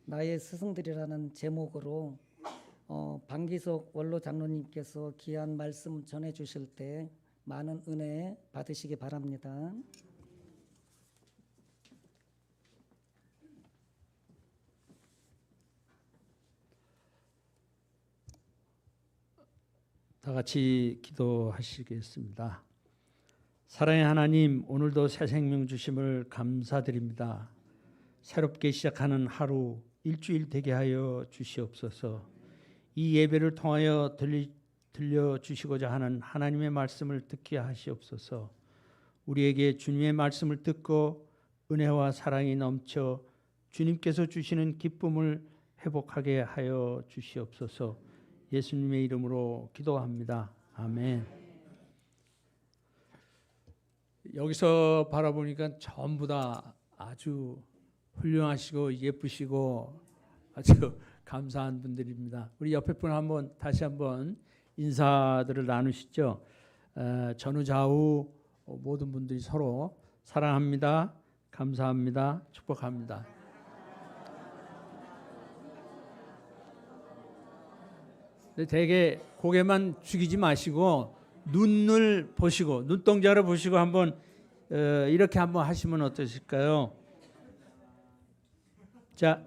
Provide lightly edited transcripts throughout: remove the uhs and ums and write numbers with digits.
나의 스승들이라는 제목으로 방기석 원로 장로님께서 귀한 말씀 전해 주실 때 많은 은혜 받으시기 바랍니다. 다 같이 기도하시겠습니다. 사랑의 하나님, 오늘도 새 생명 주심을 감사드립니다. 새롭게 시작하는 하루, 일주일 되게 하여 주시옵소서. 이 예배를 통하여 들려주시고자 하는 하나님의 말씀을 듣게 하시옵소서. 우리에게 주님의 말씀을 듣고 은혜와 사랑이 넘쳐 주님께서 주시는 기쁨을 회복하게 하여 주시옵소서. 예수님의 이름으로 기도합니다. 아멘. 여기서 바라보니까 전부 다 아주 훌륭하시고 예쁘시고 아주 감사한 분들입니다. 우리 옆에 분 다시 한번 인사들을 나누시죠. 전후 좌우 모든 분들이 서로 사랑합니다. 감사합니다. 축복합니다. 되게 고개만 숙이지 마시고 눈을 보시고 눈동자를 보시고 한번 이렇게 한번 하시면 어떠실까요? 자,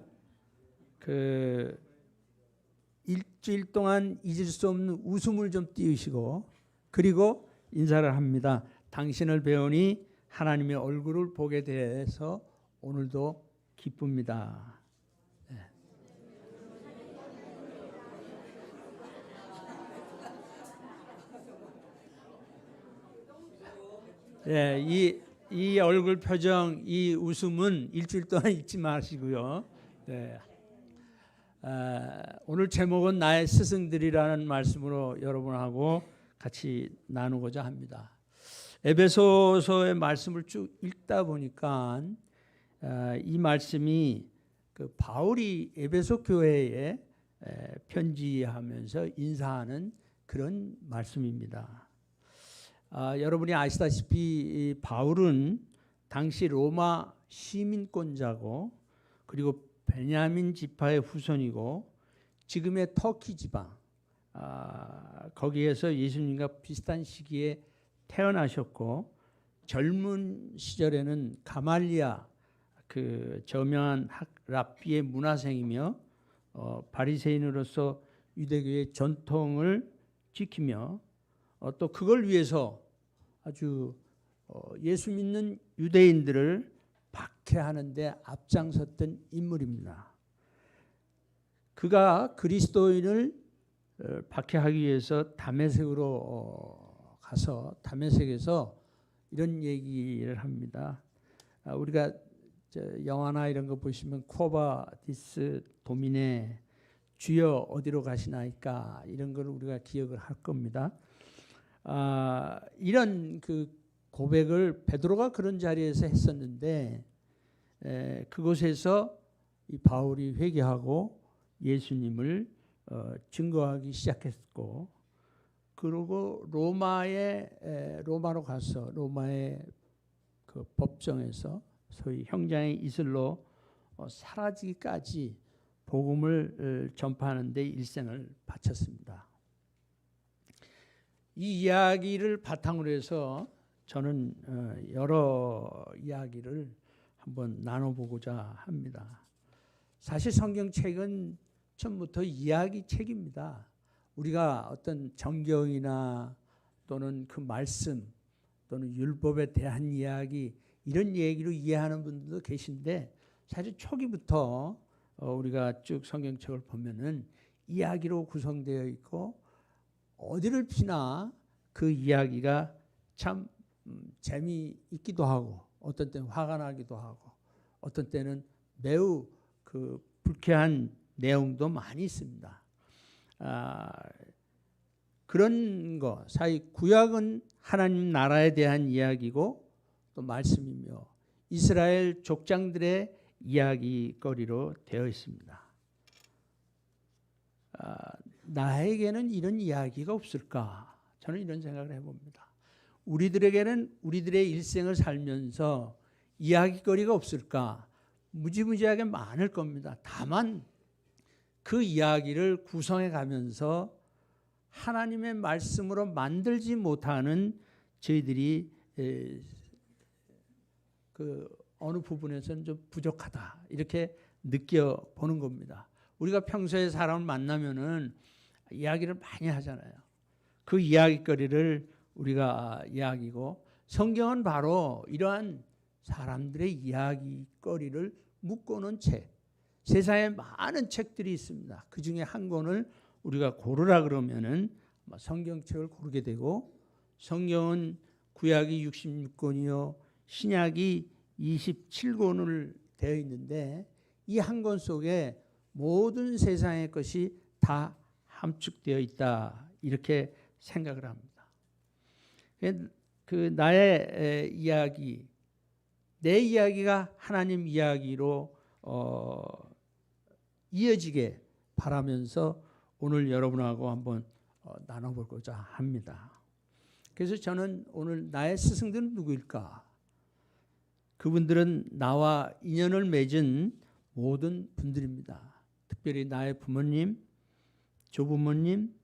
일주일 동안 잊을 수 없는 웃음을 좀 띄우시고 그리고 인사를 합니다. 당신을 배우니 하나님의 얼굴을 보게 돼서 오늘도 기쁩니다. 이 얼굴 표정, 이 웃음은 일주일 동안 잊지 마시고요. 오늘 제목은 나의 스승들이라는 말씀으로 여러분하고 같이 나누고자 합니다. 에베소서의 말씀을 쭉 읽다 보니까 이 말씀이 바울이 에베소 교회에 편지하면서 인사하는 그런 말씀입니다. 여러분이 아시다시피 바울은 당시 로마 시민권자고 그리고 베냐민 지파의 후손이고 지금의 터키 지방 거기에서 예수님과 비슷한 시기에 태어나셨고 젊은 시절에는 가말리아 저명한 랍비의 문화생이며 바리새인으로서 유대교의 전통을 지키며 또 그걸 위해서 아주 예수 믿는 유대인들을 박해하는 데 앞장섰던 인물입니다. 그가 그리스도인을 박해하기 위해서 다메섹으로 가서 다메섹에서 이런 얘기를 합니다. 우리가 영화나 이런 거 보시면 코바 디스 도미네 주여 어디로 가시나이까 이런 걸 우리가 기억을 할 겁니다. 이런 고백을 베드로가 그런 자리에서 했었는데 그곳에서 이 바울이 회개하고 예수님을 증거하기 시작했고 그리고 로마로 가서 로마의 그 법정에서 소위 형장의 이슬로 사라지기까지 복음을 전파하는 데 일생을 바쳤습니다. 이 이야기를 바탕으로 해서 저는 여러 이야기를 한번 나눠보고자 합니다. 사실 성경책은 처음부터 이야기책입니다. 우리가 어떤 정경이나 또는 그 말씀 또는 율법에 대한 이야기 이런 얘기로 이해하는 분들도 계신데 사실 초기부터 우리가 쭉 성경책을 보면은 이야기로 구성되어 있고 어디를 피나 그 이야기가 참 재미있기도 하고 어떤 때는 화가 나기도 하고 어떤 때는 매우 불쾌한 내용도 많이 있습니다. 그런 거 사이 구약은 하나님 나라에 대한 이야기고 또 말씀이며 이스라엘 족장들의 이야기거리로 되어 있습니다. 나에게는 이런 이야기가 없을까? 저는 이런 생각을 해봅니다. 우리들에게는 우리들의 일생을 살면서 이야기거리가 없을까? 무지무지하게 많을 겁니다. 다만 그 이야기를 구성해 가면서 하나님의 말씀으로 만들지 못하는 저희들이 그 어느 부분에서는 좀 부족하다 이렇게 느껴보는 겁니다. 우리가 평소에 사람을 만나면은 이야기를 많이 하잖아요. 그 이야기거리를 우리가 이야기고, 성경은 바로 이러한 사람들의 이야기거리를 묶어놓은 책, 세상에 많은 책들이 있습니다. 그 중에 한 권을 우리가 고르라 그러면은 성경책을 고르게 되고, 성경은 구약이 66권이요 신약이 27권을 되어 있는데 이 한 권 속에 모든 세상의 것이 다 함축되어 있다 이렇게 생각을 합니다. 그 나의 이야기, 내 이야기가 하나님 이야기로 이어지게 바라면서 오늘 여러분하고 한번 나눠보고자 합니다. 그래서 저는 오늘 나의 스승들은 누구일까? 그분들은 나와 인연을 맺은 모든 분들입니다. 특별히 나의 부모님, 조부모님,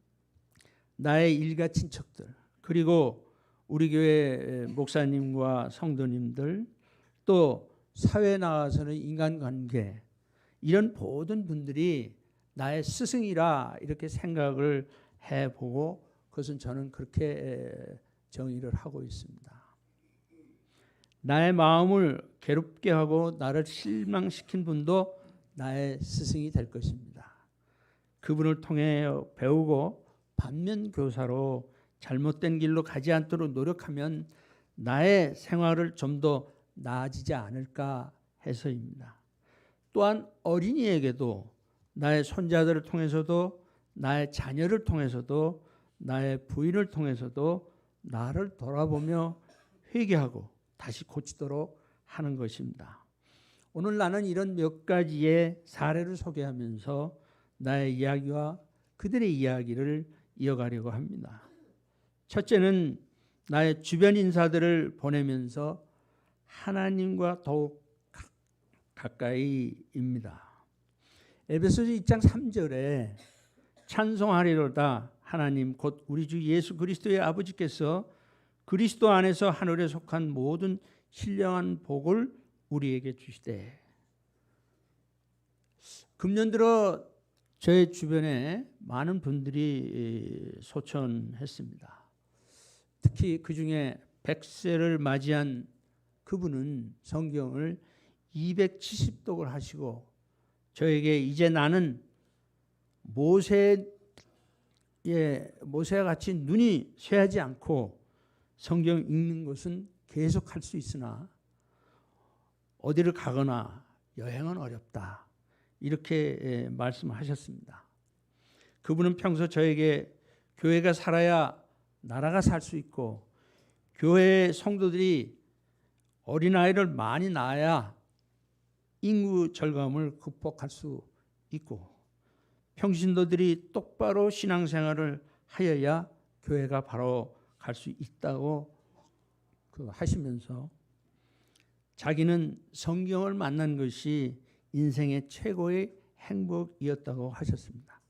나의 일가 친척들, 그리고 우리 교회 목사님과 성도님들, 또 사회에 나와서는 인간관계, 이런 모든 분들이 나의 스승이라 이렇게 생각을 해보고, 그것은 저는 그렇게 정의를 하고 있습니다. 나의 마음을 괴롭게 하고 나를 실망시킨 분도 나의 스승이 될 것입니다. 그분을 통해 배우고 반면교사로 잘못된 길로 가지 않도록 노력하면 나의 생활을 좀 더 나아지지 않을까 해서입니다. 또한 어린이에게도 나의 손자들을 통해서도, 나의 자녀를 통해서도, 나의 부인을 통해서도 나를 돌아보며 회개하고 다시 고치도록 하는 것입니다. 오늘 나는 이런 몇 가지의 사례를 소개하면서 나의 이야기와 그들의 이야기를 이어가려고 합니다. 첫째는 나의 주변 인사들을 보내면서 하나님과 더욱 가까이입니다. 에베소서 2장 3절에 찬송하리로다 하나님 곧 우리 주 예수 그리스도의 아버지께서 그리스도 안에서 하늘에 속한 모든 신령한 복을 우리에게 주시되. 금년 들어 저의 주변에 많은 분들이 소천했습니다. 특히 그 중에 100세를 맞이한 그분은 성경을 270독을 하시고 저에게 이제 나는 모세와 같이 눈이 쇠하지 않고 성경 읽는 것은 계속할 수 있으나 어디를 가거나 여행은 어렵다 이렇게 말씀하셨습니다. 그분은 평소 저에게 교회가 살아야 나라가 살 수 있고 교회 성도들이 어린아이를 많이 낳아야 인구 절감을 극복할 수 있고 평신도들이 똑바로 신앙생활을 하여야 교회가 바로 갈 수 있다고 하시면서 자기는 성경을 만난 것이 인생의 최고의 행복이었다고 하셨습니다.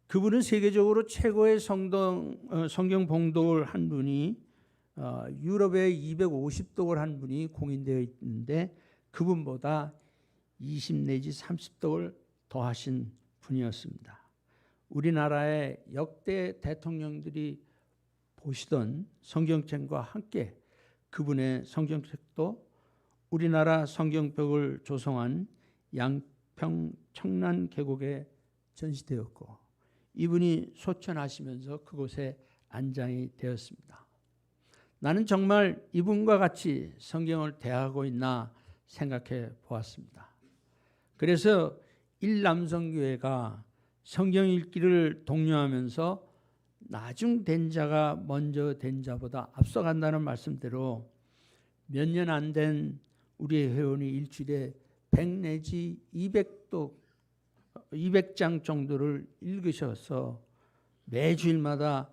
그분은 세계적으로 최고의 성경 봉독을 한 분이 유럽에 250독을 한 분이 공인되어 있는데 그분보다 20 내지 30독을 더 하신 분이었습니다. 우리나라의 역대 대통령들이 보시던 성경책과 함께 그분의 성경책도 우리나라 성경벽을 조성한 양평 청란 계곡에 전시되었고 이분이 소천하시면서 그곳에 안장이 되었습니다. 나는 정말 이분과 같이 성경을 대하고 있나 생각해 보았습니다. 그래서 일남성교회가 성경 읽기를 독려하면서 나중된 자가 먼저 된 자보다 앞서간다는 말씀대로 몇 년 안 된 우리의 회원이 일주일에 100 내지 200장 정도를 읽으셔서 매주일마다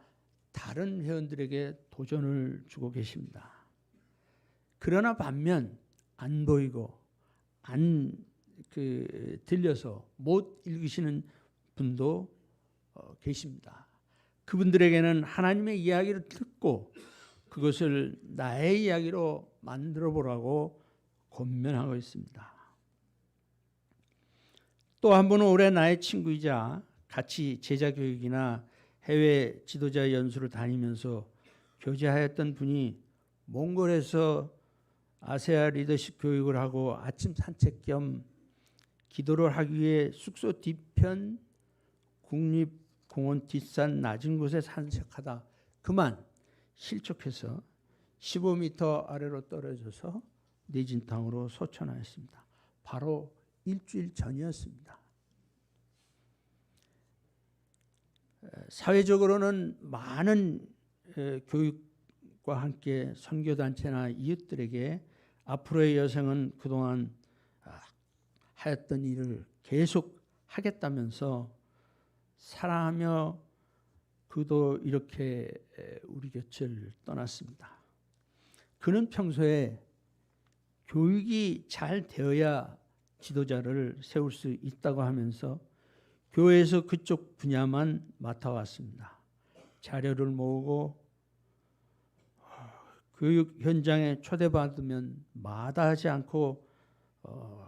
다른 회원들에게 도전을 주고 계십니다. 그러나 반면 안 보이고 안 들려서 못 읽으시는 분도 계십니다. 그분들에게는 하나님의 이야기를 듣고 그것을 나의 이야기로 만들어 보라고 권면하고 있습니다. 또 한 분은 올해 나의 친구이자 같이 제자 교육이나 해외 지도자 연수를 다니면서 교제하였던 분이 몽골에서 아세아 리더십 교육을 하고 아침 산책 겸 기도를 하기 위해 숙소 뒤편 국립공원 뒷산 낮은 곳에 산책하다 그만 실족해서 15m 아래로 떨어져서 내진탕으로 소천하였습니다. 바로 일주일 전이었습니다. 사회적으로는 많은 교육과 함께 선교단체나 이웃들에게 앞으로의 여생은 그동안 하였던 일을 계속 하겠다면서 사랑하며 그도 이렇게 우리 곁을 떠났습니다. 그는 평소에 교육이 잘 되어야 지도자를 세울 수 있다고 하면서 교회에서 그쪽 분야만 맡아왔습니다. 자료를 모으고 교육 현장에 초대받으면 마다하지 않고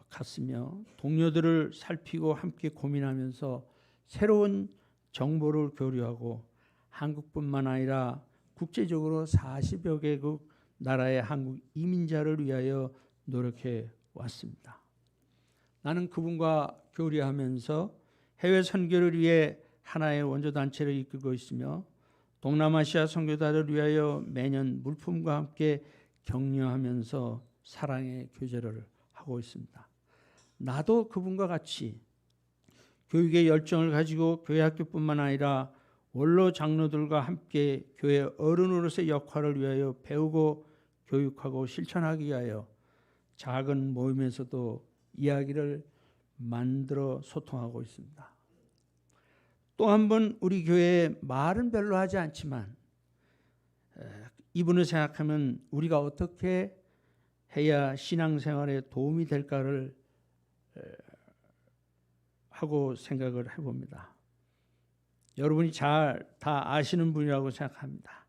갔으며 동료들을 살피고 함께 고민하면서 새로운 정보를 교류하고 한국뿐만 아니라 국제적으로 40여 개국 나라의 한국 이민자를 위하여 노력해 왔습니다. 나는 그분과 교류하면서 해외 선교를 위해 하나의 원조단체를 이끌고 있으며 동남아시아 선교사를 위하여 매년 물품과 함께 격려하면서 사랑의 교제를 하고 있습니다. 나도 그분과 같이 교육의 열정을 가지고 교회 학교뿐만 아니라 원로 장로들과 함께 교회 어른으로서의 역할을 위하여 배우고 교육하고 실천하기 위하여 작은 모임에서도 이야기를 만들어 소통하고 있습니다. 또 한 번 우리 교회에 말은 별로 하지 않지만 이분을 생각하면 우리가 어떻게 해야 신앙생활에 도움이 될까를 하고 생각을 해봅니다. 여러분이 잘 다 아시는 분이라고 생각합니다.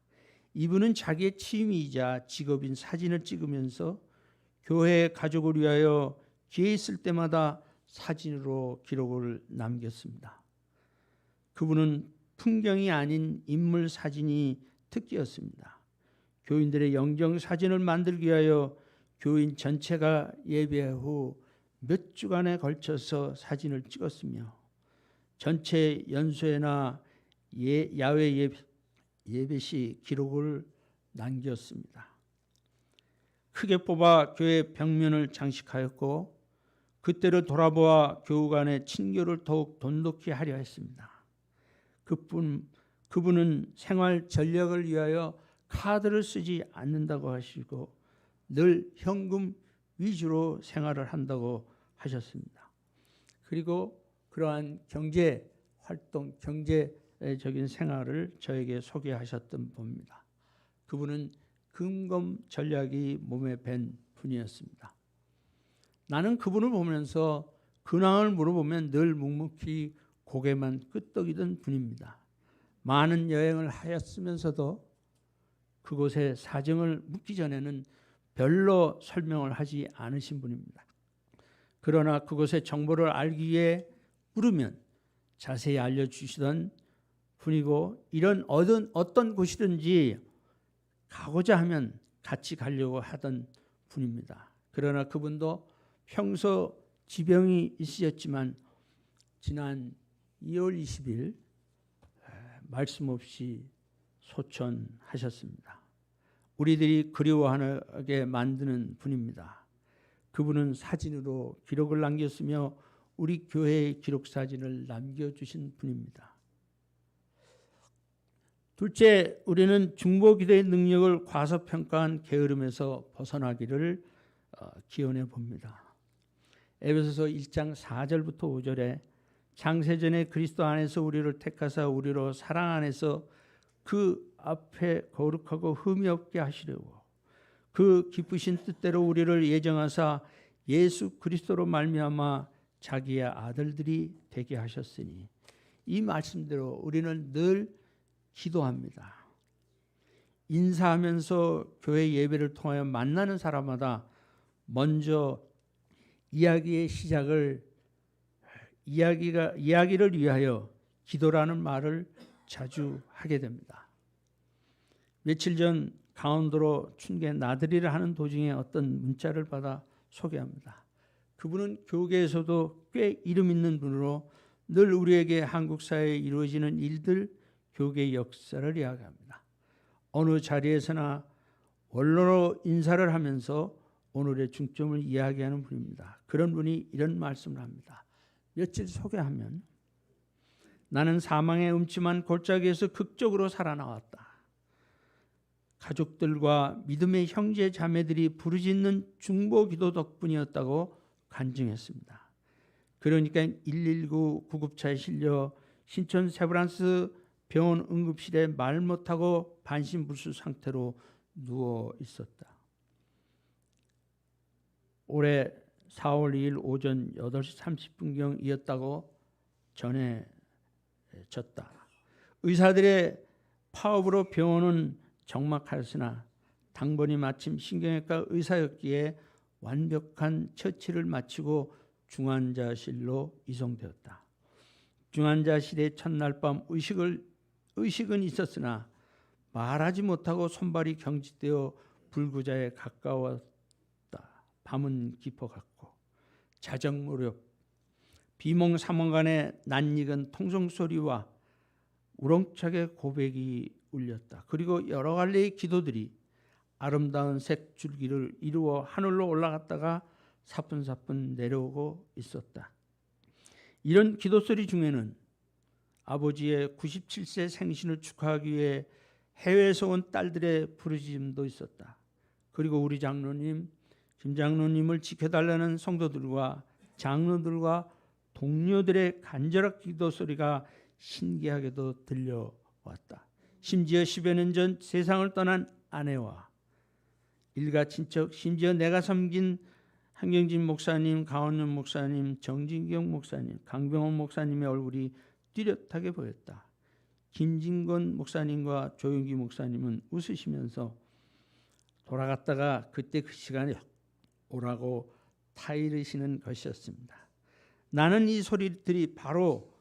이분은 자기의 취미이자 직업인 사진을 찍으면서 교회 가족을 위하여 기회 있을 때마다 사진으로 기록을 남겼습니다. 그분은 풍경이 아닌 인물 사진이 특기였습니다. 교인들의 영정 사진을 만들기 위하여 교인 전체가 예배 후 몇 주간에 걸쳐서 사진을 찍었으며 전체 연수회나 야외 예배 시 기록을 남겼습니다. 크게 뽑아 교회 벽면을 장식하였고 그때를 돌아보아 교우간의 친교를 더욱 돈독히 하려 했습니다. 그분은 생활 전력을 위하여 카드를 쓰지 않는다고 하시고 늘 현금 위주로 생활을 한다고 하셨습니다. 그리고 그러한 경제 활동, 경제적인 생활을 저에게 소개하셨던 분입니다. 그분은 금검 전략이 몸에 밴 분이었습니다. 나는 그분을 보면서 근황을 물어보면 늘 묵묵히 고개만 끄덕이던 분입니다. 많은 여행을 하였으면서도 그곳의 사정을 묻기 전에는 별로 설명을 하지 않으신 분입니다. 그러나 그곳의 정보를 알기 위해 물으면 자세히 알려주시던 분이고 이런 어떤 곳이든지 가고자 하면 같이 가려고 하던 분입니다. 그러나 그분도 평소 지병이 있으셨지만 지난 2월 20일 말씀 없이 소천하셨습니다. 우리들이 그리워하게 만드는 분입니다. 그분은 사진으로 기록을 남겼으며 우리 교회의 기록 사진을 남겨주신 분입니다. 둘째, 우리는 중보 기도의 능력을 과소평가한 게으름에서 벗어나기를 기원해 봅니다. 에베소서 1장 4절부터 5절에 창세전에 그리스도 안에서 우리를 택하사 우리로 사랑 안에서 그 앞에 거룩하고 흠이 없게 하시려고 그 기쁘신 뜻대로 우리를 예정하사 예수 그리스도로 말미암아 자기의 아들들이 되게 하셨으니, 이 말씀대로 우리는 늘 기도합니다. 인사하면서 교회 예배를 통하여 만나는 사람마다 먼저 이야기를 위하여 기도라는 말을 자주 하게 됩니다. 며칠 전 강원도로 춘계 나들이를 하는 도중에 어떤 문자를 받아 소개합니다. 그분은 교계에서도 꽤 이름 있는 분으로 늘 우리에게 한국 사회에 이루어지는 일들, 교계의 역사를 이야기합니다. 어느 자리에서나 원로로 인사를 하면서 오늘의 중점을 이야기하는 분입니다. 그런 분이 이런 말씀을 합니다. 며칠 소개하면, 나는 사망의 음침한 골짜기에서 극적으로 살아나왔다. 가족들과 믿음의 형제 자매들이 부르짖는 중보 기도 덕분이었다고 간증했습니다. 그러니까 119 구급차에 실려 신촌 세브란스 병원 응급실에 말 못하고 반신불수 상태로 누워 있었다. 올해 4월 2일 오전 8시 30분경이었다고 전해졌다. 의사들의 파업으로 병원은 적막하였으나 당번이 마침 신경외과 의사였기에 완벽한 처치를 마치고 중환자실로 이송되었다. 중환자실의 첫날 밤 의식은 있었으나 말하지 못하고 손발이 경직되어 불구자에 가까웠다. 밤은 깊어갔고 자정무렵 비몽사몽간의 낯익은 통성소리와 우렁차게 고백이 울렸다. 그리고 여러 갈래의 기도들이 아름다운 색 줄기를 이루어 하늘로 올라갔다가 사뿐사뿐 내려오고 있었다. 이런 기도소리 중에는 아버지의 97세 생신을 축하하기 위해 해외에서 온 딸들의 부르짖음도 있었다. 그리고 우리 장로님, 김 장로님을 지켜달라는 성도들과 장로들과 동료들의 간절한 기도소리가 신기하게도 들려왔다. 심지어 10여 년 전 세상을 떠난 아내와 일가 친척, 심지어 내가 섬긴 한경진 목사님, 강원윤 목사님, 정진경 목사님, 강병원 목사님의 얼굴이 뚜렷하게 보였다. 김진건 목사님과 조용기 목사님은 웃으시면서 돌아갔다가 그때 그 시간에 오라고 타이르시는 것이었습니다. 나는 이 소리들이 바로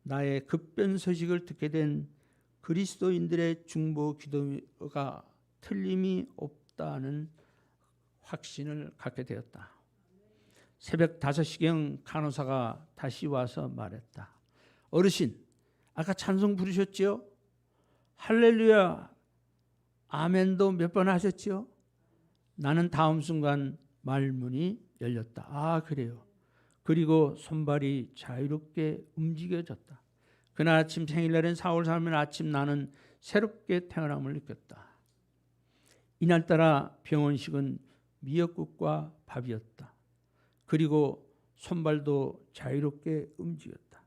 나의 급변 소식을 듣게 된 그리스도인들의 중보 기도가 틀림이 없다는 확신을 갖게 되었다. 새벽 5시경 간호사가 다시 와서 말했다. 어르신, 아까 찬송 부르셨지요? 할렐루야, 아멘도 몇 번 하셨지요? 나는 다음 순간 말문이 열렸다. 아, 그래요. 그리고 손발이 자유롭게 움직여졌다. 그날 아침, 생일날인 4월 3일 아침, 나는 새롭게 태어남을 느꼈다. 이날따라 병원식은 미역국과 밥이었다. 그리고 손발도 자유롭게 움직였다.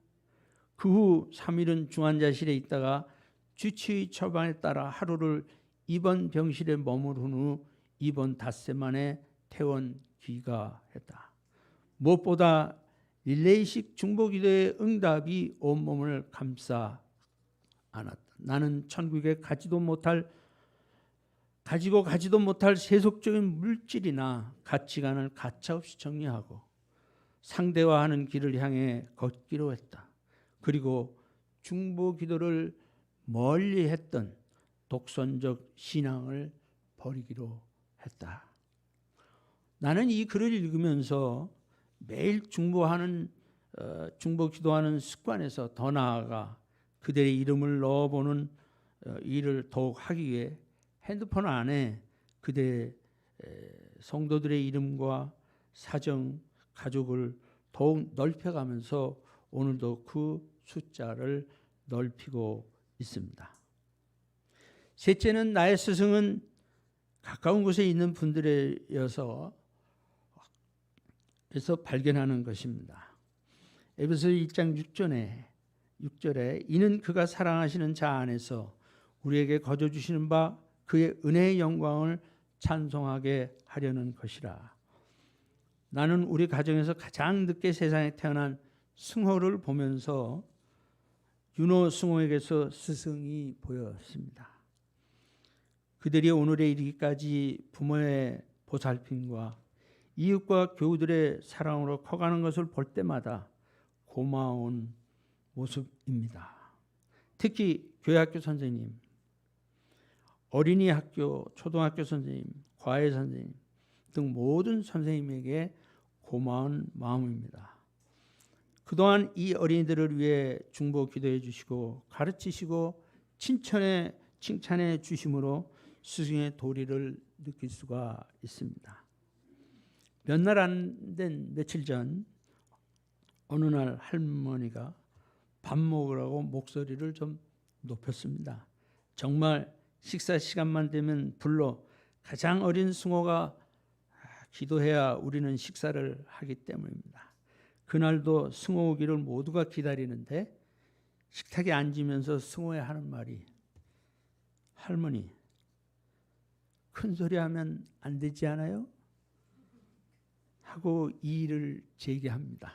그 후 3일은 중환자실에 있다가 주치의 처방에 따라 하루를 입원 병실에 머무른 후 입원 닷새 만에 퇴원 귀가했다. 무엇보다 릴레이식 중보기도의 응답이 온몸을 감싸 안았다. 나는 천국에 가지도 못할 세속적인 물질이나 가치관을 가차없이 정리하고 상대화하는 길을 향해 걷기로 했다. 그리고 중보기도를 멀리했던 독선적 신앙을 버리기로 했다. 나는 이 글을 읽으면서 매일 중보기도하는 습관에서 더 나아가 그들의 이름을 넣어보는 일을 더욱 하기 위해 핸드폰 안에 그대 성도들의 이름과 사정, 가족을 더욱 넓혀가면서 오늘도 그 숫자를 넓히고 있습니다. 셋째는 나의 스승은 가까운 곳에 있는 분들이어서 발견하는 것입니다. 에베소 1장 6절에 이는 그가 사랑하시는 자 안에서 우리에게 거저 주시는 바 그의 은혜의 영광을 찬송하게 하려는 것이라. 나는 우리 가정에서 가장 늦게 세상에 태어난 승호를 보면서 윤호 승호에게서 스승이 보였습니다. 그들이 오늘에 이르기까지 부모의 보살핌과 이웃과 교우들의 사랑으로 커가는 것을 볼 때마다 고마운 모습입니다. 특히 교회학교 선생님, 어린이 학교, 초등학교 선생님, 과외 선생님 등 모든 선생님에게 고마운 마음입니다. 그동안 이 어린이들을 위해 중보 기도해 주시고 가르치시고 칭찬해 주심으로 스승의 도리를 느낄 수가 있습니다. 몇 날 안 된 며칠 전 어느 날 할머니가 밥 먹으라고 목소리를 좀 높였습니다. 정말 식사 시간만 되면 불러 가장 어린 승호가 기도해야 우리는 식사를 하기 때문입니다. 그날도 승호 오기를 모두가 기다리는데 식탁에 앉으면서 승호에 하는 말이 할머니 큰 소리 하면 안 되지 않아요? 하고 이의를 제기합니다.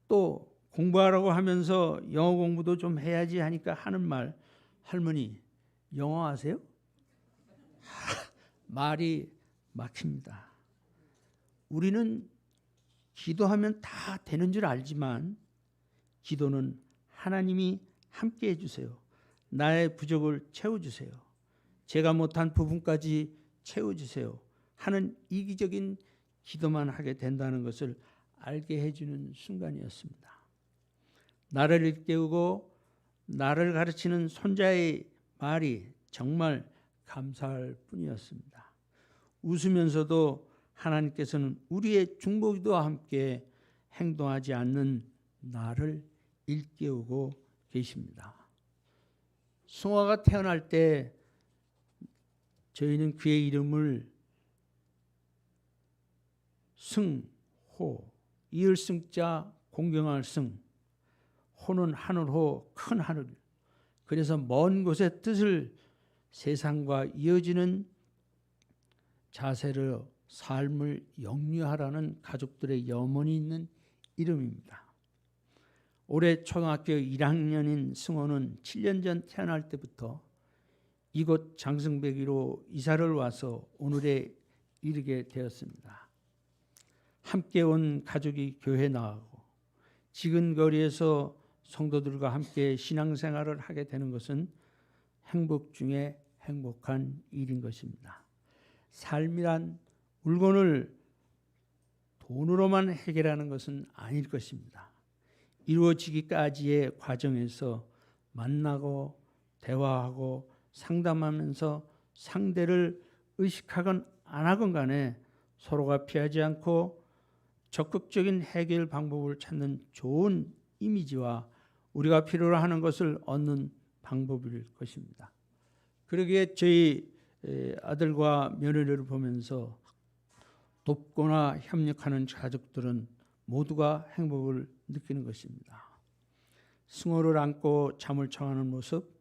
또 공부하라고 하면서 영어 공부도 좀 해야지 하니까 하는 말 할머니 영어 아세요? 말이 막힙니다. 우리는 기도하면 다 되는 줄 알지만 기도는 하나님이 함께 해주세요. 나의 부족을 채워주세요. 제가 못한 부분까지 채워주세요. 하는 이기적인 기도만 하게 된다는 것을 알게 해주는 순간이었습니다. 나를 일깨우고 나를 가르치는 손자의 말이 정말 감사할 뿐이었습니다. 웃으면서도 하나님께서는 우리의 중보기도와 함께 행동하지 않는 나를 일깨우고 계십니다. 승화가 태어날 때 저희는 그의 이름을 승호, 이을 승자 공경할 승, 호는 하늘호 큰 하늘. 그래서 먼 곳의 뜻을 세상과 이어지는 자세로 삶을 영유하라는 가족들의 염원이 있는 이름입니다. 올해 초등학교 1학년인 승호는 7년 전 태어날 때부터 이곳 장승배기로 이사를 와서 오늘에 이르게 되었습니다. 함께 온 가족이 교회 나가고 지근 거리에서 성도들과 함께 신앙생활을 하게 되는 것은 행복 중에 행복한 일인 것입니다. 삶이란 물건을 돈으로만 해결하는 것은 아닐 것입니다. 이루어지기까지의 과정에서 만나고 대화하고 상담하면서 상대를 의식하건 안 하건 간에 서로가 피하지 않고 적극적인 해결 방법을 찾는 좋은 이미지와 우리가 필요로 하는 것을 얻는 방법일 것입니다. 그러기에 저희 아들과 며느리를 보면서 돕거나 협력하는 가족들은 모두가 행복을 느끼는 것입니다. 승호를 안고 잠을 청하는 모습,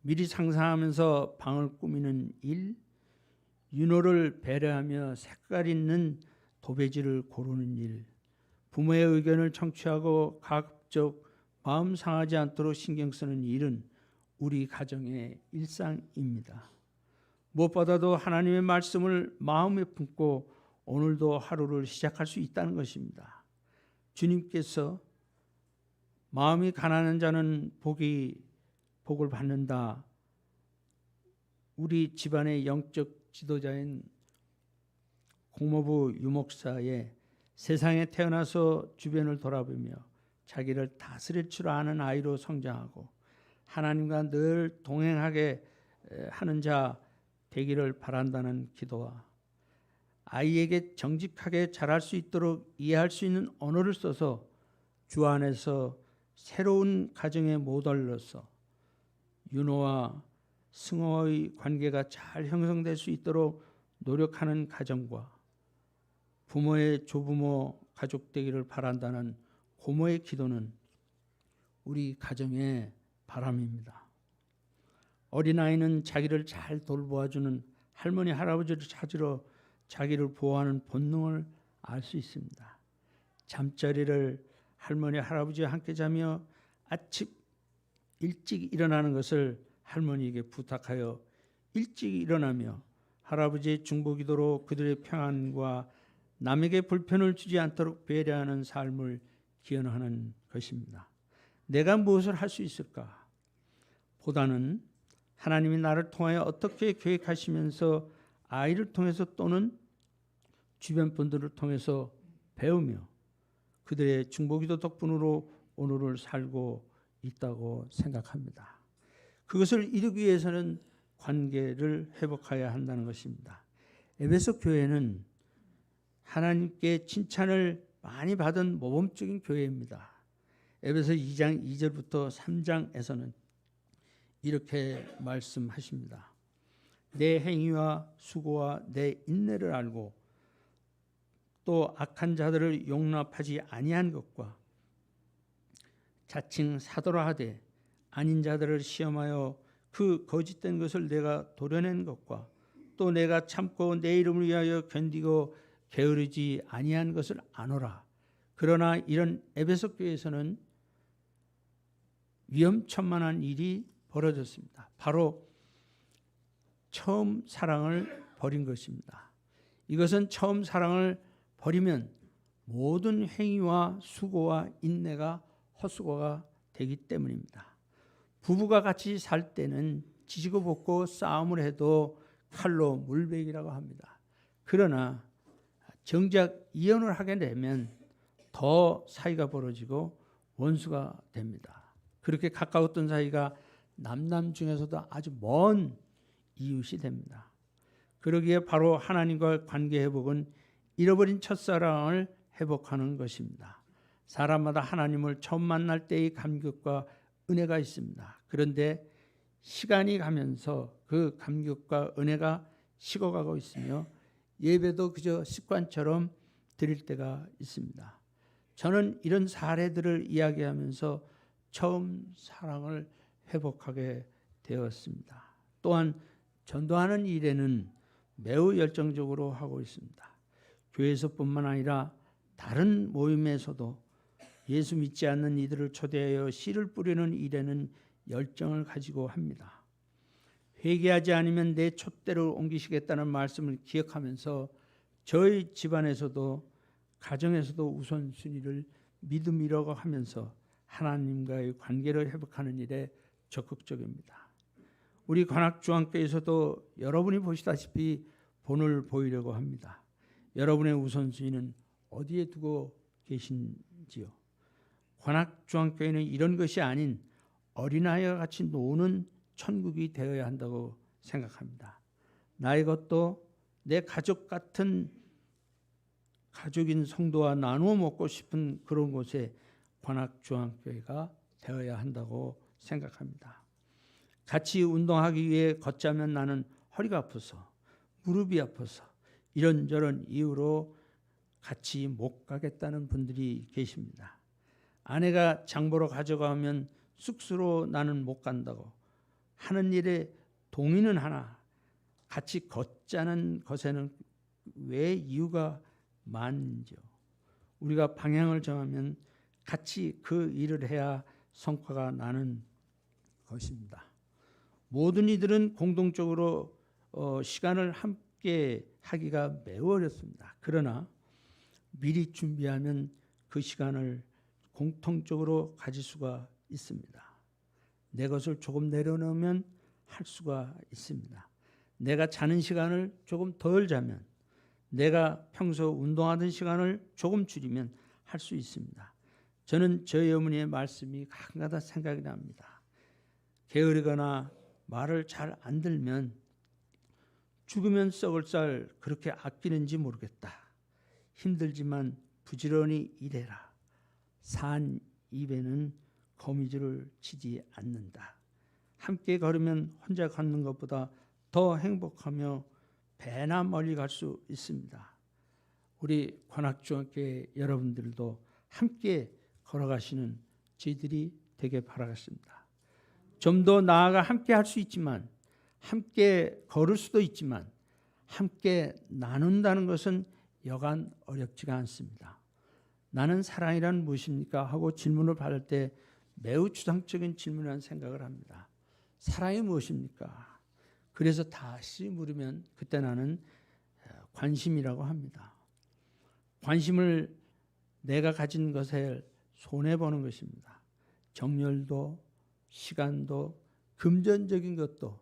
미리 상상하면서 방을 꾸미는 일, 윤호를 배려하며 색깔 있는 도배지를 고르는 일, 부모의 의견을 청취하고 가급적 마음 상하지 않도록 신경 쓰는 일은 우리 가정의 일상입니다. 무엇보다도 하나님의 말씀을 마음에 품고 오늘도 하루를 시작할 수 있다는 것입니다. 주님께서 마음이 가난한 자는 복을 받는다. 우리 집안의 영적 지도자인 공모부 유목사의 세상에 태어나서 주변을 돌아보며 자기를 다스릴 줄 아는 아이로 성장하고 하나님과 늘 동행하게 하는 자 되기를 바란다는 기도와 아이에게 정직하게 자랄 수 있도록 이해할 수 있는 언어를 써서 주 안에서 새로운 가정의 모델로서 윤호와 승호의 관계가 잘 형성될 수 있도록 노력하는 가정과 부모의 조부모 가족 되기를 바란다는 고모의 기도는 우리 가정의 바람입니다. 어린아이는 자기를 잘 돌보아주는 할머니 할아버지를 찾으러 자기를 보호하는 본능을 알 수 있습니다. 잠자리를 할머니 할아버지와 함께 자며 아침 일찍 일어나는 것을 할머니에게 부탁하여 일찍 일어나며 할아버지의 중보기도로 그들의 평안과 남에게 불편을 주지 않도록 배려하는 삶을 기원하는 것입니다. 내가 무엇을 할 수 있을까? 보다는 하나님이 나를 통하여 어떻게 계획하시면서 아이를 통해서 또는 주변 분들을 통해서 배우며 그들의 중보기도 덕분으로 오늘을 살고 있다고 생각합니다. 그것을 이루기 위해서는 관계를 회복해야 한다는 것입니다. 에베소 교회는 하나님께 칭찬을 많이 받은 모범적인 교회입니다. 에베소 2장 2절부터 3장에서는 이렇게 말씀하십니다. 내 행위와 수고와 내 인내를 알고 또 악한 자들을 용납하지 아니한 것과 자칭 사도라 하되 아닌 자들을 시험하여 그 거짓된 것을 내가 도려낸 것과 또 내가 참고 내 이름을 위하여 견디고 게으르지 아니한 것을 아노라. 그러나 이런 에베소 교회에서는 위험천만한 일이 벌어졌습니다. 바로 처음 사랑을 버린 것입니다. 이것은 처음 사랑을 버리면 모든 행위와 수고와 인내가 헛수고가 되기 때문입니다. 부부가 같이 살 때는 지지고 볶고 싸움을 해도 칼로 물베기라고 합니다. 그러나 정작 이혼을 하게 되면 더 사이가 벌어지고 원수가 됩니다. 그렇게 가까웠던 사이가 남남 중에서도 아주 먼 이웃이 됩니다. 그러기에 바로 하나님과 관계 회복은 잃어버린 첫사랑을 회복하는 것입니다. 사람마다 하나님을 처음 만날 때의 감격과 은혜가 있습니다. 그런데 시간이 가면서 그 감격과 은혜가 식어가고 있으며 예배도 그저 습관처럼 드릴 때가 있습니다. 저는 이런 사례들을 이야기하면서 처음 사랑을 회복하게 되었습니다. 또한 전도하는 일에는 매우 열정적으로 하고 있습니다. 교회에서뿐만 아니라 다른 모임에서도 예수 믿지 않는 이들을 초대하여 씨를 뿌리는 일에는 열정을 가지고 합니다. 회개하지 않으면 내 촛대를 옮기시겠다는 말씀을 기억하면서 저희 집안에서도 가정에서도 우선순위를 믿음이라고 하면서 하나님과의 관계를 회복하는 일에 적극적입니다. 우리 관악중앙교회에서도 여러분이 보시다시피 본을 보이려고 합니다. 여러분의 우선순위는 어디에 두고 계신지요? 관악중앙교회는 이런 것이 아닌 어린아이와 같이 노는 천국이 되어야 한다고 생각합니다. 나의 것도 내 가족 같은 가족인 성도와 나누어 먹고 싶은 그런 곳에 관악중앙교회가 되어야 한다고 생각합니다. 같이 운동하기 위해 걷자면 나는 허리가 아파서 무릎이 아파서 이런저런 이유로 같이 못 가겠다는 분들이 계십니다. 아내가 장보러 가져가면 쑥스러워 나는 못 간다고 하는 일에 동의는 하나 같이 걷자는 것에는 왜 이유가 많은지요. 우리가 방향을 정하면 같이 그 일을 해야 성과가 나는 것입니다. 모든 이들은 공동적으로 시간을 함께 하기가 매우 어렵습니다. 그러나 미리 준비하면 그 시간을 공통적으로 가질 수가 있습니다. 내 것을 조금 내려놓으면 할 수가 있습니다. 내가 자는 시간을 조금 덜 자면, 내가 평소 운동하던 시간을 조금 줄이면 할 수 있습니다. 저는 저희 어머니의 말씀이 가끔가다 생각이 납니다. 게으르거나 말을 잘 안 들면 죽으면 썩을 쌀 그렇게 아끼는지 모르겠다. 힘들지만 부지런히 일해라. 산 입에는 거미줄을 치지 않는다. 함께 걸으면 혼자 걷는 것보다 더 행복하며 배나 멀리 갈 수 있습니다. 우리 관악중학교 여러분들도 함께 걸어가시는 저희들이 되게 바라겠습니다. 좀 더 나아가 함께 할 수 있지만 함께 걸을 수도 있지만 함께 나눈다는 것은 여간 어렵지가 않습니다. 나는 사랑이란 무엇입니까? 하고 질문을 받을 때 매우 추상적인 질문이라는 생각을 합니다. 사랑이 무엇입니까? 그래서 다시 물으면 그때 나는 관심이라고 합니다. 관심을 내가 가진 것에 손해보는 것입니다. 정열도 시간도 금전적인 것도.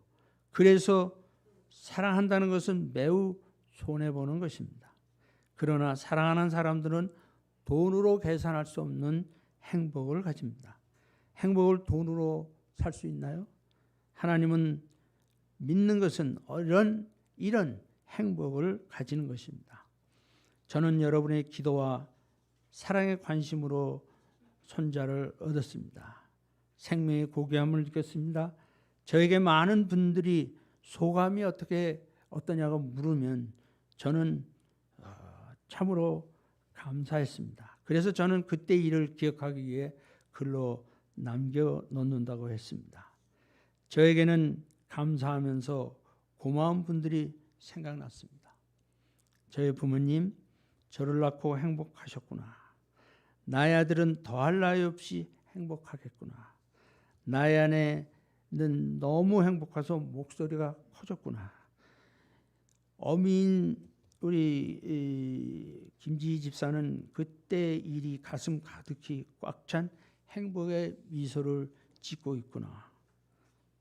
그래서 사랑한다는 것은 매우 손해보는 것입니다. 그러나 사랑하는 사람들은 돈으로 계산할 수 없는 행복을 가집니다. 행복을 돈으로 살 수 있나요? 하나님은 믿는 것은 이런 행복을 가지는 것입니다. 저는 여러분의 기도와 사랑의 관심으로 손자를 얻었습니다. 생명의 고귀함을 느꼈습니다. 저에게 많은 분들이 소감이 어떠냐고 물으면 저는 참으로 감사했습니다. 그래서 저는 그때 일을 기억하기 위해 글로 남겨놓는다고 했습니다. 저에게는 감사하면서 고마운 분들이 생각났습니다. 저희 부모님, 저를 낳고 행복하셨구나. 나의 아들은 더할 나위 없이 행복하겠구나. 나의 아내는 너무 행복해서 목소리가 커졌구나. 어미인 우리 김지희 집사는 그때 일이 가슴 가득히 꽉 찬 행복의 미소를 짓고 있구나.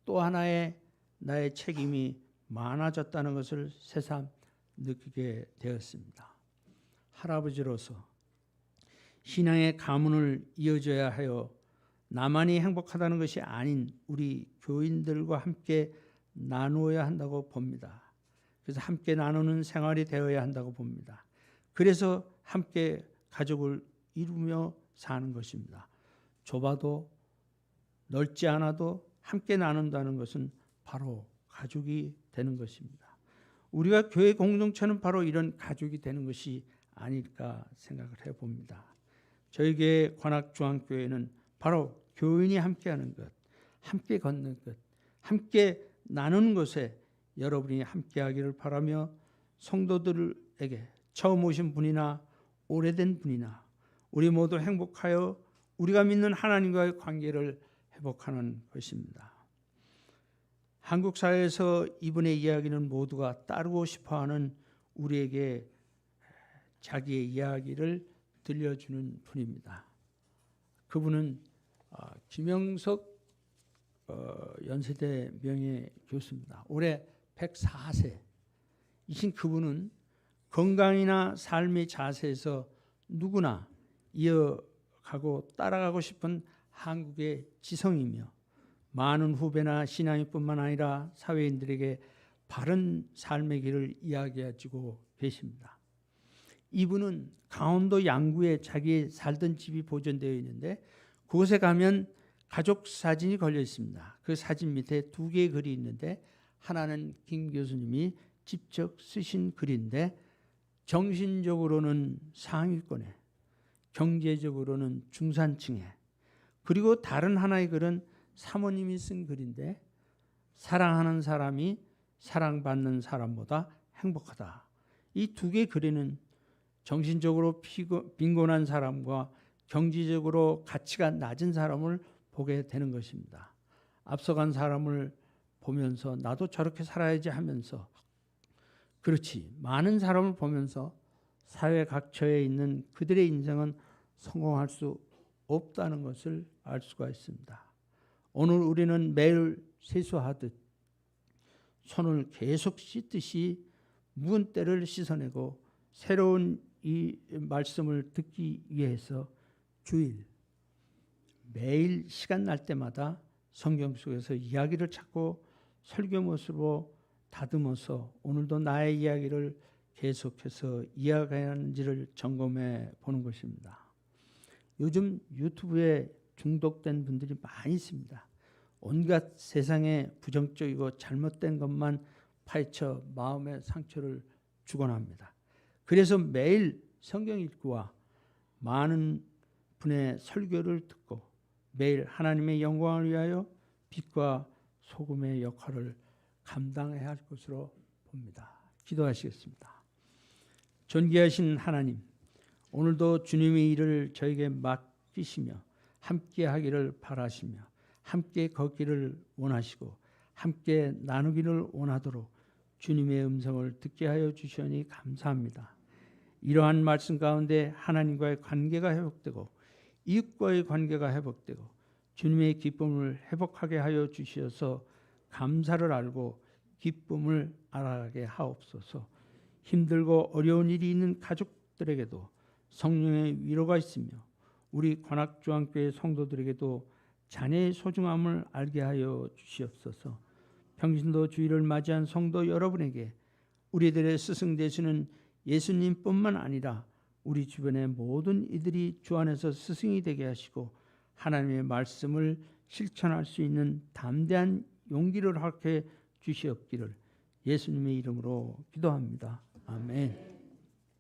또 하나의 나의 책임이 많아졌다는 것을 새삼 느끼게 되었습니다. 할아버지로서 신앙의 가문을 이어줘야 하여 나만이 행복하다는 것이 아닌 우리 교인들과 함께 나누어야 한다고 봅니다. 그래서 함께 나누는 생활이 되어야 한다고 봅니다. 그래서 함께 가족을 이루며 사는 것입니다. 좁아도 넓지 않아도 함께 나눈다는 것은 바로 가족이 되는 것입니다. 우리가 교회 공동체는 바로 이런 가족이 되는 것이 아닐까 생각을 해봅니다. 저희 교회 관악중앙교회는 바로 교인이 함께하는 것, 함께 걷는 것, 함께 나누는 것에 여러분이 함께하기를 바라며 성도들에게 처음 오신 분이나 오래된 분이나 우리 모두 행복하여 우리가 믿는 하나님과의 관계를 회복하는 것입니다. 한국 사회에서 이분의 이야기는 모두가 따르고 싶어하는 우리에게 자기의 이야기를 들려주는 분입니다. 그분은 김영석 연세대 명예교수입니다. 올해 104세이신 그분은 건강이나 삶의 자세에서 누구나 이어가고 따라가고 싶은 한국의 지성이며 많은 후배나 신앙인뿐만 아니라 사회인들에게 바른 삶의 길을 이야기해주고 계십니다. 이분은 강원도 양구에 자기 살던 집이 보존되어 있는데 그곳에 가면 가족 사진이 걸려 있습니다. 그 사진 밑에 두 개의 글이 있는데 하나는 김 교수님이 직접 쓰신 글인데 정신적으로는 상위권에, 경제적으로는 중산층에, 그리고 다른 하나의 글은 사모님이 쓴 글인데 사랑하는 사람이 사랑받는 사람보다 행복하다. 이 두 개의 글에는 정신적으로 빈곤한 사람과 경제적으로 가치가 낮은 사람을 보게 되는 것입니다. 앞서간 사람을 보면서 나도 저렇게 살아야지 하면서 그렇지 많은 사람을 보면서 사회 각처에 있는 그들의 인생은 성공할 수 없다는 것을 알 수가 있습니다. 오늘 우리는 매일 세수하듯 손을 계속 씻듯이 묵은 때를 씻어내고 새로운 이 말씀을 듣기 위해서 주일 매일 시간 날 때마다 성경 속에서 이야기를 찾고 설교 모습으로 다듬어서 오늘도 나의 이야기를 계속해서 이야기하는지를 점검해 보는 것입니다. 요즘 유튜브에 중독된 분들이 많이 있습니다. 온갖 세상에 부정적이고 잘못된 것만 파헤쳐 마음의 상처를 주곤 합니다. 그래서 매일 성경 읽기와 많은 분의 설교를 듣고 매일 하나님의 영광을 위하여 빛과 소금의 역할을 감당해야 할 것으로 봅니다. 기도하시겠습니다. 존귀하신 하나님, 오늘도 주님의 일을 저에게 맡기시며 함께 하기를 바라시며 함께 걷기를 원하시고 함께 나누기를 원하도록 주님의 음성을 듣게 하여 주시니 감사합니다. 이러한 말씀 가운데 하나님과의 관계가 회복되고 이웃과의 관계가 회복되고 주님의 기쁨을 회복하게 하여 주시어서 감사를 알고 기쁨을 알아가게 하옵소서. 힘들고 어려운 일이 있는 가족들에게도 성령의 위로가 있으며 우리 관악중앙교회 성도들에게도 자녀의 소중함을 알게 하여 주시옵소서. 평신도 주일을 맞이한 성도 여러분에게 우리들의 스승 되시는 예수님뿐만 아니라 우리 주변의 모든 이들이 주 안에서 스승이 되게 하시고 하나님의 말씀을 실천할 수 있는 담대한 용기를 허락해 주시옵기를 예수님의 이름으로 기도합니다. 아멘.